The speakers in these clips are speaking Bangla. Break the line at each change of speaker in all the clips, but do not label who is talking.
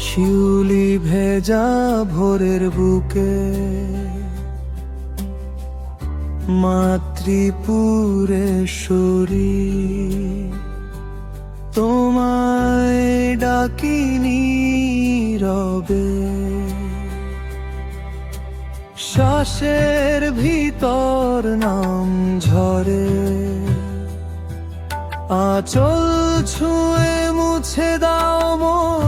শিউলি ভেজা ভোরের বুকে মাতৃপুরেশ্বরী তোমায় ডাকিনি রবে, শ্বাসের ভিতর নাম ঝরে, আঁচল ছুঁয়ে মুছে দাও মোর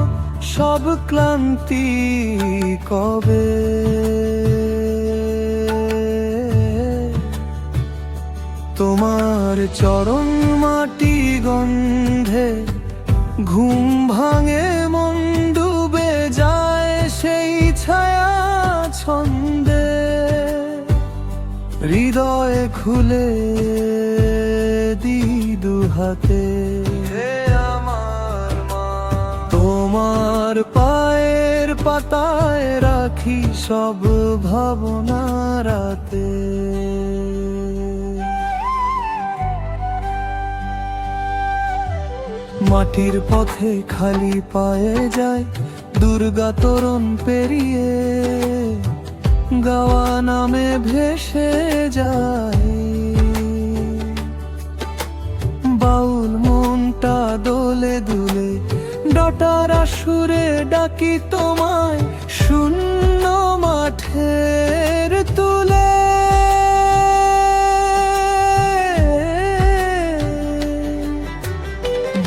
সব ক্লান্তি কবে। তোমার চরণ মাটি গন্ধে ঘুম ভাঙে, মন ডুবে যায় সেই ছায়া ছন্দে, হৃদয় খুলে দি দুহাতে। আমার মা, তোমার পায়ের পাতায় রাখি সব ভাবনা রাতে। মাটির পথে খালি পায়ে যায় দুর্গা তোরণ পেরিয়ে, গাওয়া নামে ভেসে যায় বাউল মনটা দোলে দুলে, ডটার সুরে ডাকি তোমায় শূন্য মাঠের তুলে।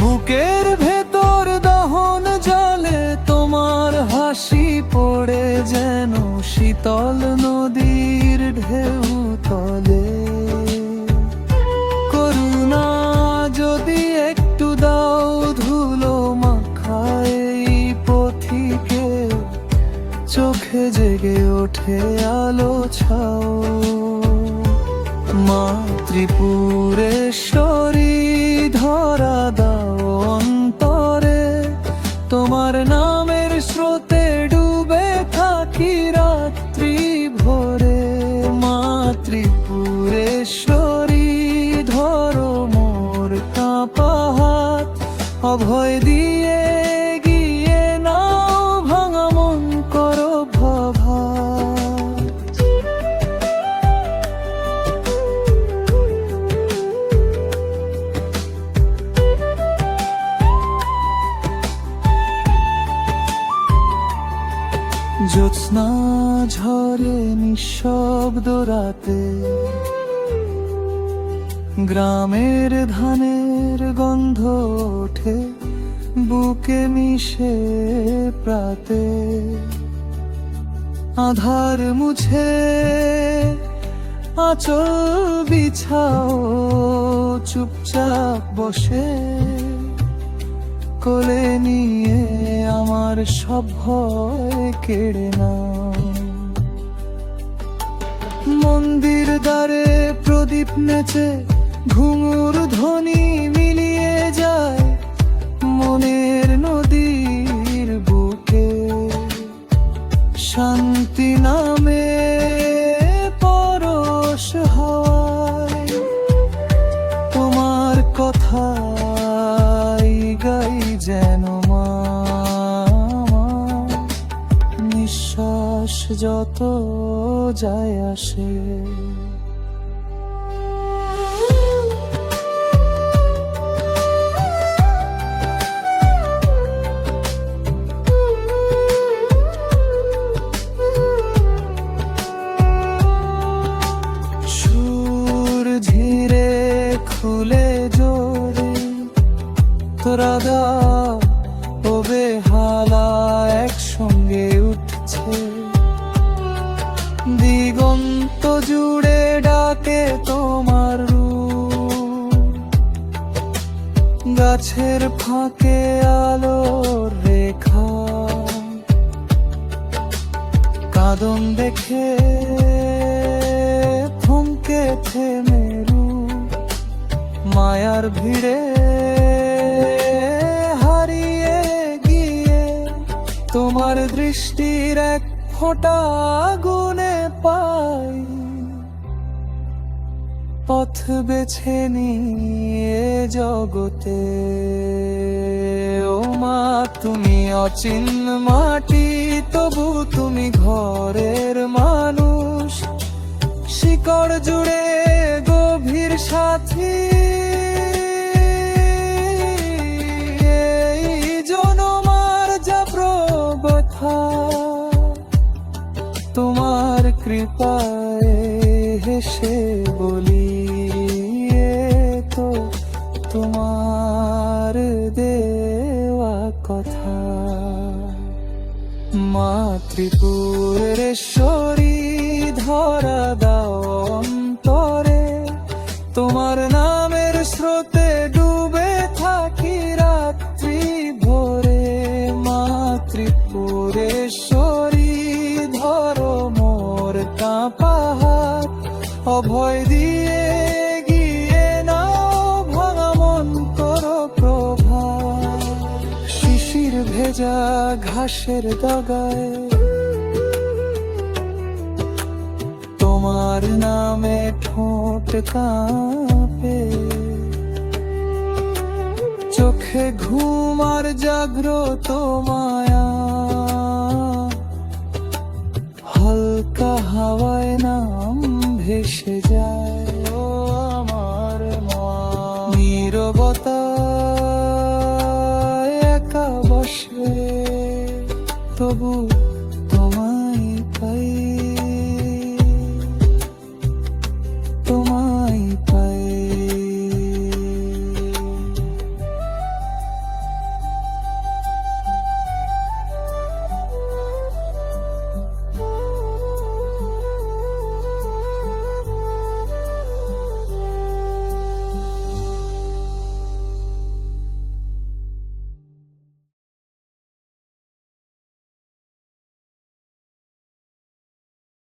বুকের ভেতর দহন জলে তোমার হাসি পড়ে যেন শীতল নদীর ঢেউ তলে। করুণা যদি একটু দাও ধুলো মাখায় এই পথিকে, চোখে জেগে ওঠে আলো ছাও। মাতৃপুরেশ্বরী ধরা দাও অন্তরে, তোমার নামের স্রোতে ডুবে থাকি রাত্রি ভোরে। মাতৃপুরেশ্বরী ধরো মোর কাঁপা হাত, অভয় দিয়ে গিয়ে নাও ভাঙা মন করো ভভাত। জ্যোৎস্না ঝরে নিঃশব্দ রাতে, গ্রামের ধানের গন্ধ ওঠে বুকে মিশে প্রাতে। আধার মুছে আঁচল বিছাও, চুপচাপ বসে কোলে নিয়ে আমার সব ভয় কেড়ে নাও। মন্দির দ্বারে প্রদীপ নেচে ঘুঙুর ধ্বনি মিলিয়ে যায় মনের নদীর বুকে। শান্তি নামে পরশ হওয়ায় তোমার কথাই গাই যেন মা। নিঃশ্বাস যত যায় আসে, সুর ধীরে খুলে জোরে তোরা দা ও বেহালা একসঙ্গে উঠছে। দিগন্ত জুড়ে ডাকে তোমার রূপ, গাছের ফাঁকে আলোর রেখা। কাঁদন দেখে থমকে থেমে রূপ, মায়ার ভিড়ে হারিয়ে গিয়ে তোমার দৃষ্টির এক ফোঁটা আগুনে পাই। পথ বেছে নিয়ে জগতে। ও মা তুমি অচিন মাটি, তবু তুমি ঘরের মানুষ, শিকড় জুড়ে গভীর সাথী। এই জনমার যা প্রবথা, তোমার কৃপায় হেসে বলি, এ তো তোমার দেওয়া কথা। মা ত্রিপুরেশ্বরী ধরা দাও অন্তরে, তোমার নামের স্রোতে ডুবে থাকি রাত্রি ভোরে। মা ত্রিপুরেশ্বরী ধরো মোর কাঁপা হাত, অভয় দিয়ে গিয়ে নাও ভাঙা মন করো প্রভা। শিশির ভেজা ঘাসের ডগায় তোমার নামে ঠোঁট কাঁপে, চোখে ঘুম আর জাগ্রত মায়া, হালকা হাওয়ায় নাম ভেসে যায়। ও আমার মা নীরবতায় একা বসে, তবু তোমায় পাই।